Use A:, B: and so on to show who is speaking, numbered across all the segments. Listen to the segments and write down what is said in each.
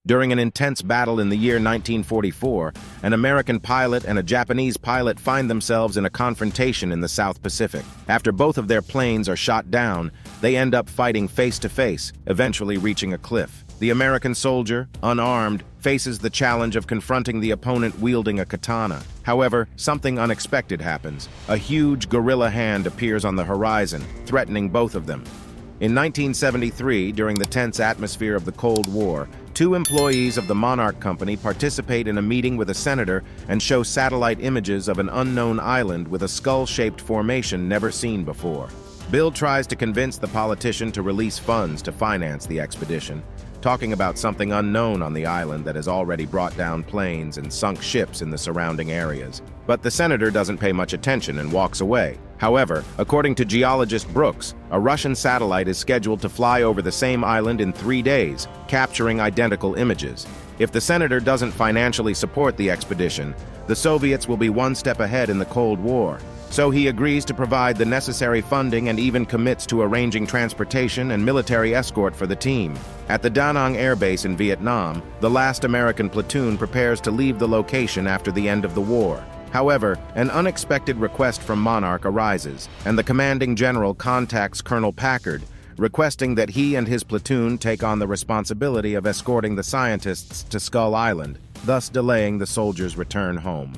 A: During an intense battle in the year 1944, an American pilot and a Japanese pilot find themselves in a confrontation in the South Pacific. After both of their planes are shot down, they end up fighting face-to-face, eventually reaching a cliff. The American soldier, unarmed, faces the challenge of confronting the opponent wielding a katana. However, something unexpected happens. A huge gorilla hand appears on the horizon, threatening both of them. In 1973, during the tense atmosphere of the Cold War, two employees of the Monarch Company participate in a meeting with a senator and show satellite images of an unknown island with a skull-shaped formation never seen before. Bill tries to convince the politician to release funds to finance the expedition, talking about something unknown on the island that has already brought down planes and sunk ships in the surrounding areas. But the senator doesn't pay much attention and walks away. However, according to geologist Brooks, a Russian satellite is scheduled to fly over the same island in 3 days, capturing identical images. If the senator doesn't financially support the expedition, the Soviets will be one step ahead in the Cold War. So he agrees to provide the necessary funding and even commits to arranging transportation and military escort for the team. At the Da Nang Air Base in Vietnam, the last American platoon prepares to leave the location after the end of the war. However, an unexpected request from Monarch arises, and the commanding general contacts Colonel Packard, requesting that he and his platoon take on the responsibility of escorting the scientists to Skull Island, thus delaying the soldiers' return home.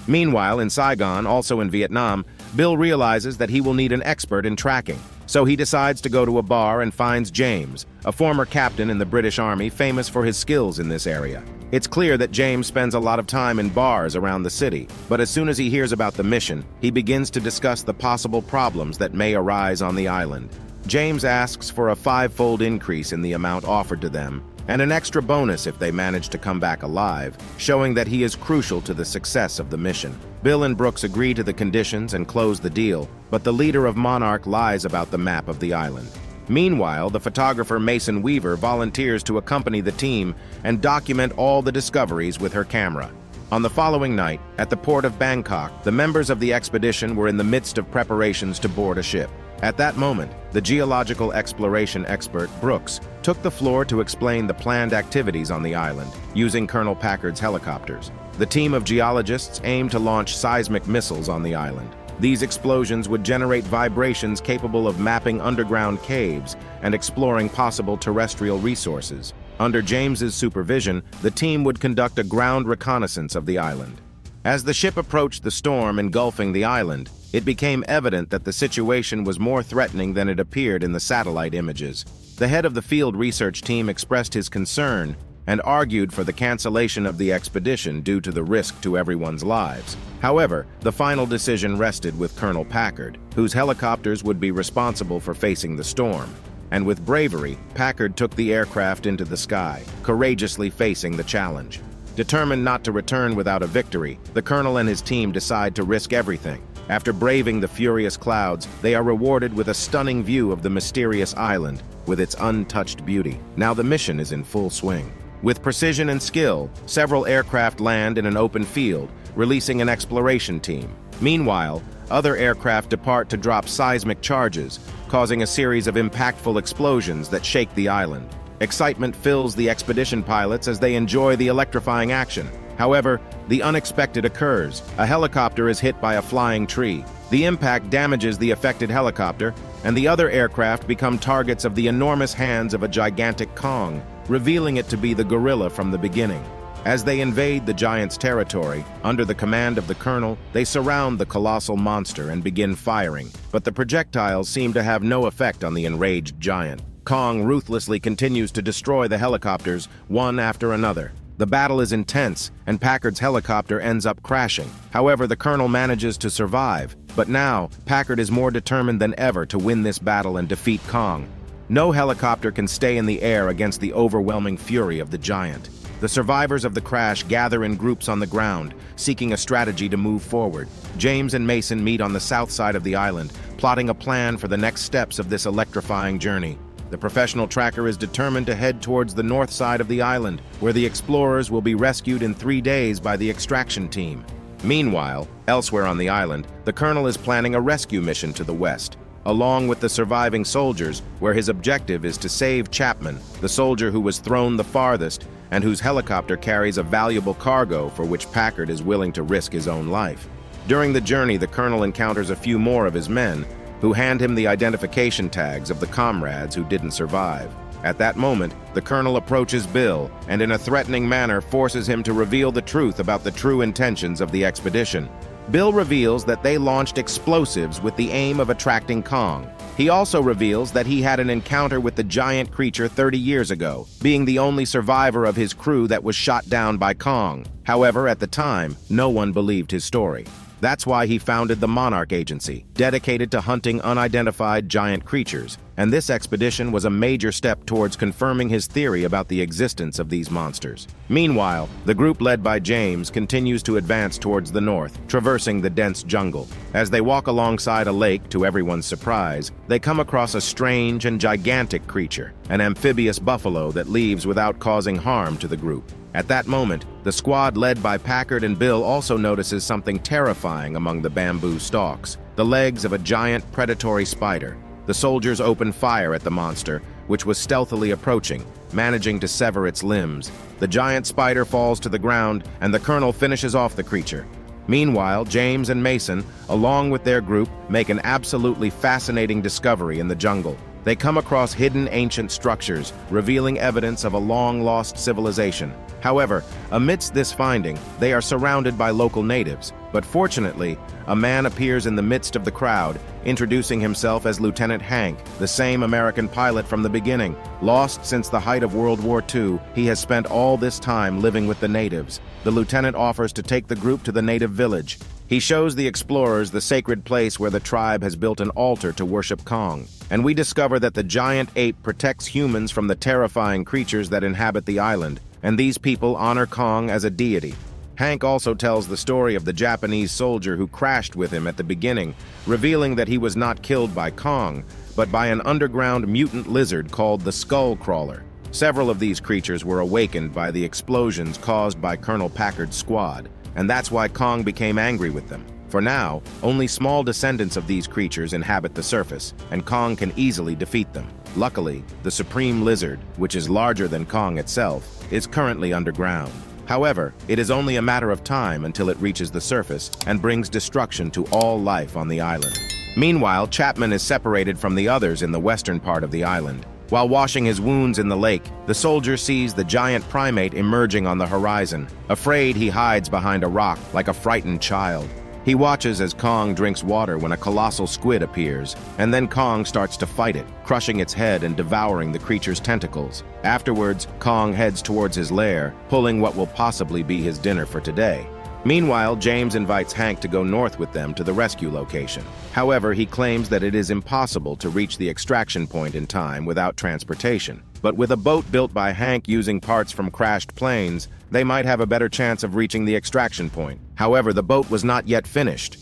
A: Meanwhile, in Saigon, also in Vietnam, Bill realizes that he will need an expert in tracking. So he decides to go to a bar and finds James, a former captain in the British Army famous for his skills in this area. It's clear that James spends a lot of time in bars around the city, but as soon as he hears about the mission, he begins to discuss the possible problems that may arise on the island. James asks for a 5-fold increase in the amount offered to them, and an extra bonus if they manage to come back alive, showing that he is crucial to the success of the mission. Bill and Brooks agree to the conditions and close the deal, but the leader of Monarch lies about the map of the island. Meanwhile, the photographer Mason Weaver volunteers to accompany the team and document all the discoveries with her camera. On the following night, at the port of Bangkok, the members of the expedition were in the midst of preparations to board a ship. At that moment, the geological exploration expert, Brooks, took the floor to explain the planned activities on the island, using Colonel Packard's helicopters. The team of geologists aimed to launch seismic missiles on the island. These explosions would generate vibrations capable of mapping underground caves and exploring possible terrestrial resources. Under James's supervision, the team would conduct a ground reconnaissance of the island. As the ship approached the storm engulfing the island, it became evident that the situation was more threatening than it appeared in the satellite images. The head of the field research team expressed his concern and argued for the cancellation of the expedition due to the risk to everyone's lives. However, the final decision rested with Colonel Packard, whose helicopters would be responsible for facing the storm. And with bravery, Packard took the aircraft into the sky, courageously facing the challenge. Determined not to return without a victory, the colonel and his team decide to risk everything. After braving the furious clouds, they are rewarded with a stunning view of the mysterious island, with its untouched beauty. Now the mission is in full swing. With precision and skill, several aircraft land in an open field, releasing an exploration team. Meanwhile, other aircraft depart to drop seismic charges, causing a series of impactful explosions that shake the island. Excitement fills the expedition pilots as they enjoy the electrifying action. However, the unexpected occurs. A helicopter is hit by a flying tree. The impact damages the affected helicopter, and the other aircraft become targets of the enormous hands of a gigantic Kong, revealing it to be the gorilla from the beginning. As they invade the giant's territory, under the command of the colonel, they surround the colossal monster and begin firing, but the projectiles seem to have no effect on the enraged giant. Kong ruthlessly continues to destroy the helicopters, one after another. The battle is intense, and Packard's helicopter ends up crashing. However, the colonel manages to survive, but now, Packard is more determined than ever to win this battle and defeat Kong. No helicopter can stay in the air against the overwhelming fury of the giant. The survivors of the crash gather in groups on the ground, seeking a strategy to move forward. James and Mason meet on the south side of the island, plotting a plan for the next steps of this electrifying journey. The professional tracker is determined to head towards the north side of the island, where the explorers will be rescued in 3 days by the extraction team. Meanwhile, elsewhere on the island, the colonel is planning a rescue mission to the west, along with the surviving soldiers, where his objective is to save Chapman, the soldier who was thrown the farthest, and whose helicopter carries a valuable cargo for which Packard is willing to risk his own life. During the journey, the colonel encounters a few more of his men, who hand him the identification tags of the comrades who didn't survive. At that moment, the colonel approaches Bill and in a threatening manner forces him to reveal the truth about the true intentions of the expedition. Bill reveals that they launched explosives with the aim of attracting Kong. He also reveals that he had an encounter with the giant creature 30 years ago, being the only survivor of his crew that was shot down by Kong. However, at the time, no one believed his story. That's why he founded the Monarch Agency, dedicated to hunting unidentified giant creatures, and this expedition was a major step towards confirming his theory about the existence of these monsters. Meanwhile, the group led by James continues to advance towards the north, traversing the dense jungle. As they walk alongside a lake, to everyone's surprise, they come across a strange and gigantic creature, an amphibious buffalo that leaves without causing harm to the group. At that moment, the squad led by Packard and Bill also notices something terrifying among the bamboo stalks, the legs of a giant predatory spider. The soldiers open fire at the monster, which was stealthily approaching, managing to sever its limbs. The giant spider falls to the ground, and the colonel finishes off the creature. Meanwhile, James and Mason, along with their group, make an absolutely fascinating discovery in the jungle. They come across hidden ancient structures, revealing evidence of a long-lost civilization. However, amidst this finding, they are surrounded by local natives. But fortunately, a man appears in the midst of the crowd, introducing himself as Lieutenant Hank, the same American pilot from the beginning. Lost since the height of World War II, he has spent all this time living with the natives. The lieutenant offers to take the group to the native village. He shows the explorers the sacred place where the tribe has built an altar to worship Kong. And we discover that the giant ape protects humans from the terrifying creatures that inhabit the island, and these people honor Kong as a deity. Hank also tells the story of the Japanese soldier who crashed with him at the beginning, revealing that he was not killed by Kong, but by an underground mutant lizard called the Skull Crawler. Several of these creatures were awakened by the explosions caused by Colonel Packard's squad, and that's why Kong became angry with them. For now, only small descendants of these creatures inhabit the surface, and Kong can easily defeat them. Luckily, the Supreme Lizard, which is larger than Kong itself, is currently underground. However, it is only a matter of time until it reaches the surface and brings destruction to all life on the island. Meanwhile, Chapman is separated from the others in the western part of the island. While washing his wounds in the lake, the soldier sees the giant primate emerging on the horizon. Afraid, he hides behind a rock like a frightened child. He watches as Kong drinks water when a colossal squid appears, and then Kong starts to fight it, crushing its head and devouring the creature's tentacles. Afterwards, Kong heads towards his lair, pulling what will possibly be his dinner for today. Meanwhile, James invites Hank to go north with them to the rescue location. However, he claims that it is impossible to reach the extraction point in time without transportation. But with a boat built by Hank using parts from crashed planes, they might have a better chance of reaching the extraction point. However, the boat was not yet finished.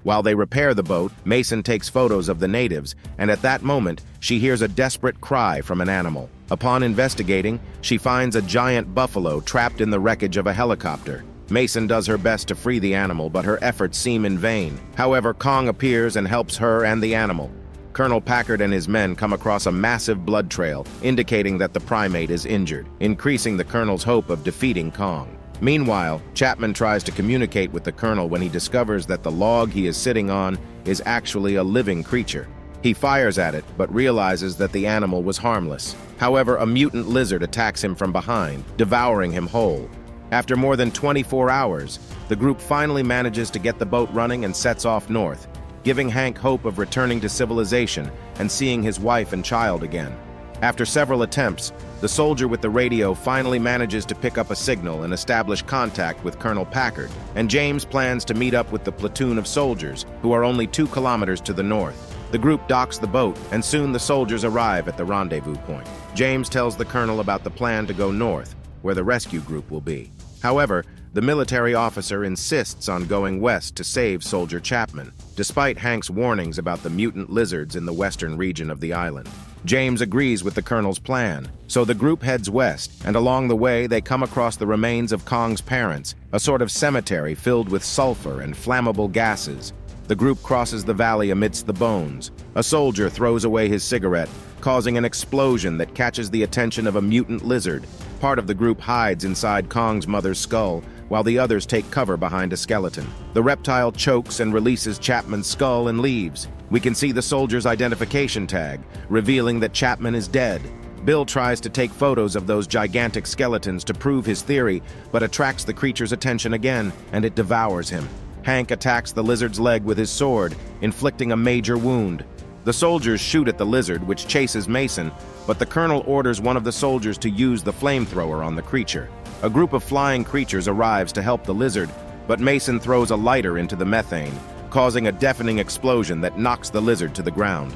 A: While they repair the boat, Mason takes photos of the natives, and at that moment, she hears a desperate cry from an animal. Upon investigating, she finds a giant buffalo trapped in the wreckage of a helicopter. Mason does her best to free the animal, but her efforts seem in vain. However, Kong appears and helps her and the animal. Colonel Packard and his men come across a massive blood trail, indicating that the primate is injured, increasing the colonel's hope of defeating Kong. Meanwhile, Chapman tries to communicate with the colonel when he discovers that the log he is sitting on is actually a living creature. He fires at it, but realizes that the animal was harmless. However, a mutant lizard attacks him from behind, devouring him whole. After more than 24 hours, the group finally manages to get the boat running and sets off north, giving Hank hope of returning to civilization and seeing his wife and child again. After several attempts, the soldier with the radio finally manages to pick up a signal and establish contact with Colonel Packard, and James plans to meet up with the platoon of soldiers, who are only 2 kilometers to the north. The group docks the boat, and soon the soldiers arrive at the rendezvous point. James tells the colonel about the plan to go north, where the rescue group will be. However, the military officer insists on going west to save Soldier Chapman, despite Hank's warnings about the mutant lizards in the western region of the island. James agrees with the colonel's plan, so the group heads west, and along the way they come across the remains of Kong's parents, a sort of cemetery filled with sulfur and flammable gases. The The group crosses the valley amidst the bones. A soldier throws away his cigarette, causing an explosion that catches the attention of a mutant lizard. Part of the group hides inside Kong's mother's skull, while the others take cover behind a skeleton. The reptile chokes and releases Chapman's skull and leaves. We can see the soldier's identification tag, revealing that Chapman is dead. Bill tries to take photos of those gigantic skeletons to prove his theory, but attracts the creature's attention again, and it devours him. Hank attacks the lizard's leg with his sword, inflicting a major wound. The soldiers shoot at the lizard, which chases Mason, but the colonel orders one of the soldiers to use the flamethrower on the creature. A group of flying creatures arrives to help the lizard, but Mason throws a lighter into the methane, causing a deafening explosion that knocks the lizard to the ground.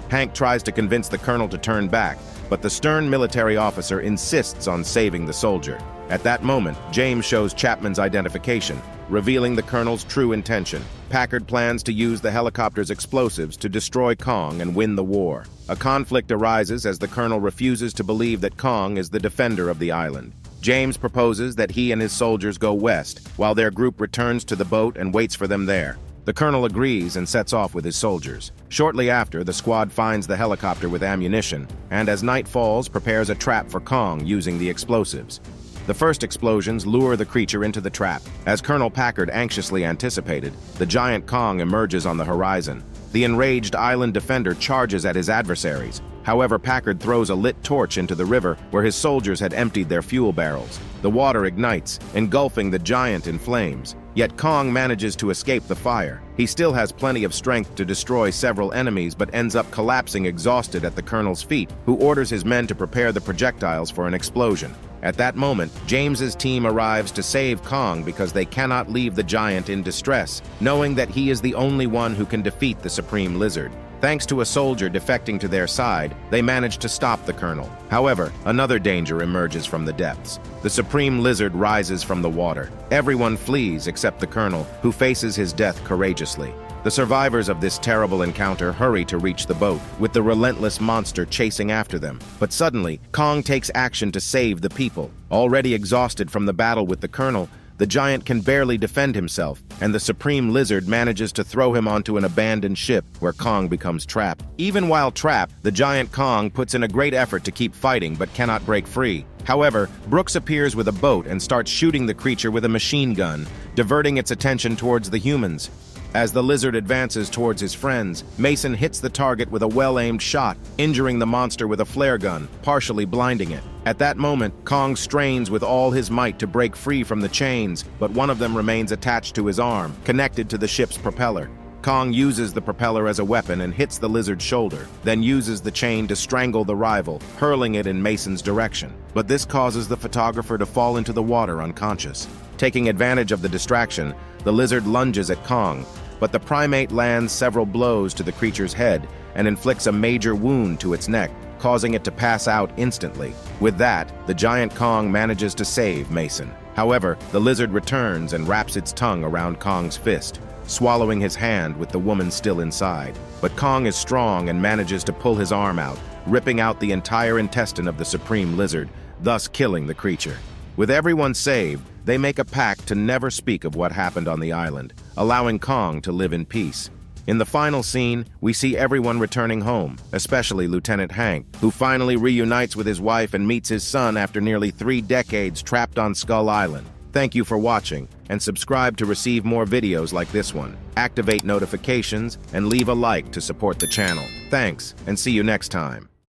A: Hank tries to convince the colonel to turn back, but the stern military officer insists on saving the soldier. At that moment, James shows Chapman's identification, revealing the colonel's true intention. Packard plans to use the helicopter's explosives to destroy Kong and win the war. A conflict arises as the colonel refuses to believe that Kong is the defender of the island. James proposes that he and his soldiers go west, while their group returns to the boat and waits for them there. The colonel agrees and sets off with his soldiers. Shortly after, the squad finds the helicopter with ammunition, and as night falls, prepares a trap for Kong using the explosives. The first explosions lure the creature into the trap. As Colonel Packard anxiously anticipated, the giant Kong emerges on the horizon. The enraged island defender charges at his adversaries. However, Packard throws a lit torch into the river where his soldiers had emptied their fuel barrels. The water ignites, engulfing the giant in flames. Yet Kong manages to escape the fire. He still has plenty of strength to destroy several enemies, but ends up collapsing exhausted at the colonel's feet, who orders his men to prepare the projectiles for an explosion. At that moment, James's team arrives to save Kong because they cannot leave the giant in distress, knowing that he is the only one who can defeat the Supreme Lizard. Thanks to a soldier defecting to their side, they manage to stop the colonel. However, another danger emerges from the depths. The Supreme Lizard rises from the water. Everyone flees except the colonel, who faces his death courageously. The survivors of this terrible encounter hurry to reach the boat, with the relentless monster chasing after them. But suddenly, Kong takes action to save the people. Already exhausted from the battle with the colonel, the giant can barely defend himself, and the Supreme Lizard manages to throw him onto an abandoned ship where Kong becomes trapped. Even while trapped, the giant Kong puts in a great effort to keep fighting but cannot break free. However, Brooks appears with a boat and starts shooting the creature with a machine gun, diverting its attention towards the humans. As the lizard advances towards his friends, Mason hits the target with a well-aimed shot, injuring the monster with a flare gun, partially blinding it. At that moment, Kong strains with all his might to break free from the chains, but one of them remains attached to his arm, connected to the ship's propeller. Kong uses the propeller as a weapon and hits the lizard's shoulder, then uses the chain to strangle the rival, hurling it in Mason's direction. But this causes the photographer to fall into the water unconscious. Taking advantage of the distraction, the lizard lunges at Kong, but the primate lands several blows to the creature's head and inflicts a major wound to its neck, causing it to pass out instantly. With that, the giant Kong manages to save Mason. However, the lizard returns and wraps its tongue around Kong's fist, swallowing his hand with the woman still inside. But Kong is strong and manages to pull his arm out, ripping out the entire intestine of the Supreme Lizard, thus killing the creature. With everyone saved, they make a pact to never speak of what happened on the island, allowing Kong to live in peace. In the final scene, we see everyone returning home, especially Lieutenant Hank, who finally reunites with his wife and meets his son after nearly 3 decades trapped on Skull Island. Thank you for watching, and subscribe to receive more videos like this one. Activate notifications and leave a like to support the channel. Thanks, and see you next time.